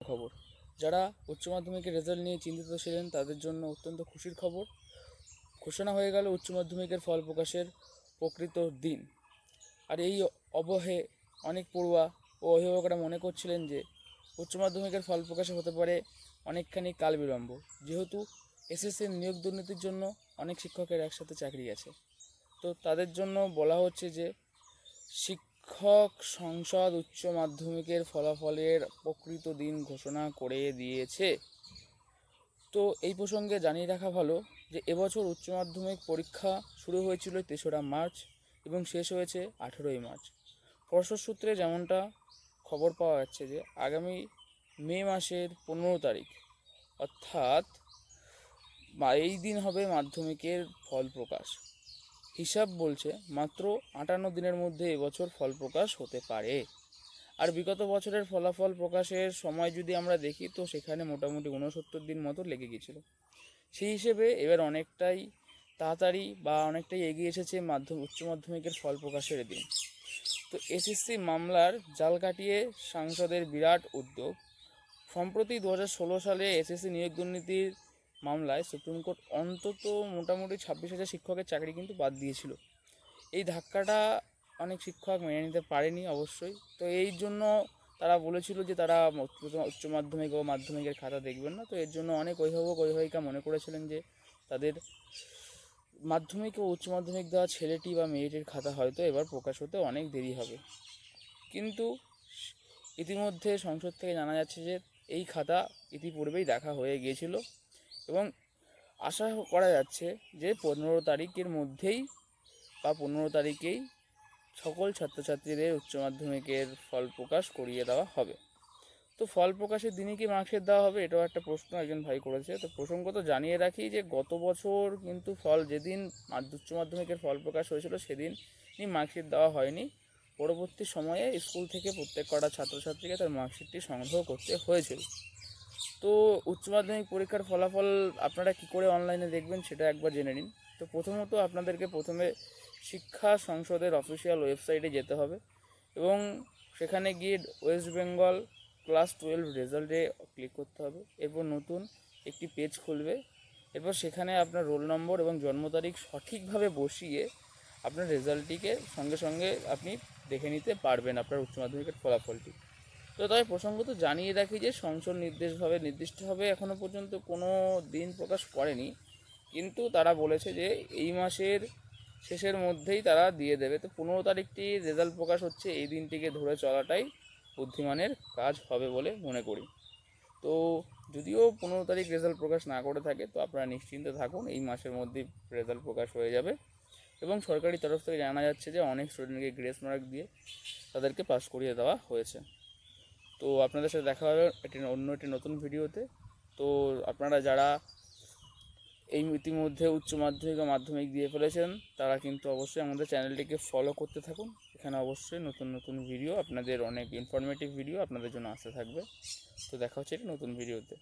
খবর। যারা উচ্চ মাধ্যমিকের রেজাল্ট নিয়ে চিন্তিত ছিলেন তাদের জন্য অত্যন্ত খুশির খবর। ঘোষণা হয়ে গেল উচ্চ মাধ্যমিকের ফল প্রকাশের প্রকৃত দিন। আর এই অবহে অনেক পড়ুয়া ও অভিভাবকরা মনে করছিলেন যে উচ্চ মাধ্যমিকের ফল প্রকাশে হতে পারে অনেকখানি কাল বিলম্ব, যেহেতু এসএসসির নিয়োগ দুর্নীতির জন্য অনেক শিক্ষকের একসাথে চাকরি গেছে। তো তাদের জন্য বলা হচ্ছে যে শিক্ষক সংসদ উচ্চ মাধ্যমিকের ফলাফলের প্রকৃত দিন ঘোষণা করে দিয়েছে। তো এই প্রসঙ্গে জানিয়ে রাখা ভালো যে এবছর উচ্চ মাধ্যমিক পরীক্ষা শুরু হয়েছিল ৩রা মার্চ এবং শেষ হয়েছে 18ই মার্চ। পর্ষদ সূত্রে যেমনটা খবর পাওয়া যাচ্ছে যে আগামী মে মাসের 15 তারিখ অর্থাৎ এই দিন হবে মাধ্যমিকের ফল প্রকাশ। হিসাব বলছে মাত্র 58 দিনের মধ্যে এবছর ফল প্রকাশ হতে পারে। আর বিগত বছরের ফলাফল প্রকাশের সময় যদি আমরা দেখি তো সেখানে মোটামুটি 69 দিন মতো লেগে গিয়েছিল। সেই হিসেবে এবার অনেকটাই তাড়াতাড়ি বা অনেকটাই এগিয়ে এসেছে উচ্চ মাধ্যমিকের ফল প্রকাশের দিন। তো এসএসসি মামলার জাল কাটিয়ে সাংসদের বিরাট উদ্যোগ। সম্প্রতি 2016 সালে এসএসসি নিয়োগ দুর্নীতির মামলায় সুপ্রিম কোর্ট অন্তত মোটামুটি 26,000 শিক্ষকের চাকরি কিন্তু বাদ দিয়েছিল। এই ধাক্কাটা অনেক শিক্ষক মেনে নিতে পারেনি অবশ্যই। তো এই জন্য তারা বলেছিল যে তারা উচ্চ মাধ্যমিক ও মাধ্যমিকের খাতা দেখবেন না। তো এর জন্য অনেক অভিভাবক অভিভাবিকা মনে করেছিলেন যে তাদের মাধ্যমিক ও উচ্চ মাধ্যমিক দেওয়া ছেলেটি বা মেয়েটির খাতা হয়তো এবার প্রকাশ হতে অনেক দেরি হবে। কিন্তু ইতিমধ্যে সংসদ থেকে জানা যাচ্ছে যে এই খাতা ইতিপূর্বেই দেখা হয়ে গিয়েছিল এবং আশা করা যাচ্ছে যে 15 তারিখের মধ্যেই বা 15 তারিখেই সকল ছাত্রছাত্রীদের উচ্চ মাধ্যমিকের ফল প্রকাশ করিয়ে দেওয়া হবে। তো ফল প্রকাশের দিনই কি মার্কশিট দেওয়া হবে, এটাও একটা প্রশ্ন একজন ভাই করেছে। তো প্রসঙ্গত জানিয়ে রাখি যে গত বছর কিন্তু যেদিন উচ্চ মাধ্যমিকের ফল প্রকাশ হয়েছিল সেদিনই মার্কশিট দেওয়া হয়নি। পরবর্তী সময়ে স্কুল থেকে প্রত্যেক কটা ছাত্রছাত্রীকে তার মার্কশিটটি সংগ্রহ করতে হয়েছিল। তো উচ্চ মাধ্যমিক পরীক্ষার ফলাফল আপনারা কী করে অনলাইনে দেখবেন সেটা একবার জেনে নিন। তো প্রথমত আপনাদেরকে প্রথমে শিক্ষা সংসদের অফিসিয়াল ওয়েবসাইটে যেতে হবে এবং সেখানে গিয়ে ওয়েস্ট বেঙ্গল ক্লাস 12 রেজাল্টে ক্লিক করতে হবে। এরপর নতুন একটি পেজ খুলবে। এরপর সেখানে আপনার রোল নম্বর এবং জন্ম তারিখ সঠিকভাবে বসিয়ে আপনার রেজাল্টটিকে সঙ্গে সঙ্গে আপনি দেখে নিতে পারবেন আপনার উচ্চ মাধ্যমিকের ফলাফলটি। তো তবে প্রসঙ্গত জানিয়ে রাখি যে সংসদ নির্দিষ্টভাবে এখনও পর্যন্ত কোনো দিন প্রকাশ করেনি, কিন্তু তারা বলেছে যে এই মাসের শেষের মধ্যেই তারা দিয়ে দেবে। তো 15 তারিখটি রেজাল্ট প্রকাশ হচ্ছে, এই দিনটিকে ধরে চলাটাই বুদ্ধিমানের কাজ হবে বলে মনে করি। তো যদিও 15 তারিখ রেজাল্ট প্রকাশ না করে থাকে তো আপনারা নিশ্চিন্তে থাকুন, এই মাসের মধ্যেই রেজাল্ট প্রকাশ হয়ে যাবে এবং সরকারি তরফ থেকে জানা যাচ্ছে যে অনেক স্টুডেন্টকে গ্রেস মার্ক দিয়ে তাদেরকে পাস করিয়ে দেওয়া হয়েছে। তো আপনাদের সাথে দেখা হবে একটি নতুন ভিডিওতে। তো আপনারা যারা এই ইতিমধ্যে উচ্চ মাধ্যমিক ও মাধ্যমিক দিয়ে ফেলেছেন তারা কিন্তু অবশ্যই আমাদের চ্যানেলটিকে ফলো করতে থাকুন। এখানে অবশ্যই নতুন নতুন ভিডিও, আপনাদের অনেক ইনফরমেটিভ ভিডিও আপনাদের জন্য আসতে থাকবে। তো দেখা হচ্ছে একটি নতুন ভিডিওতে।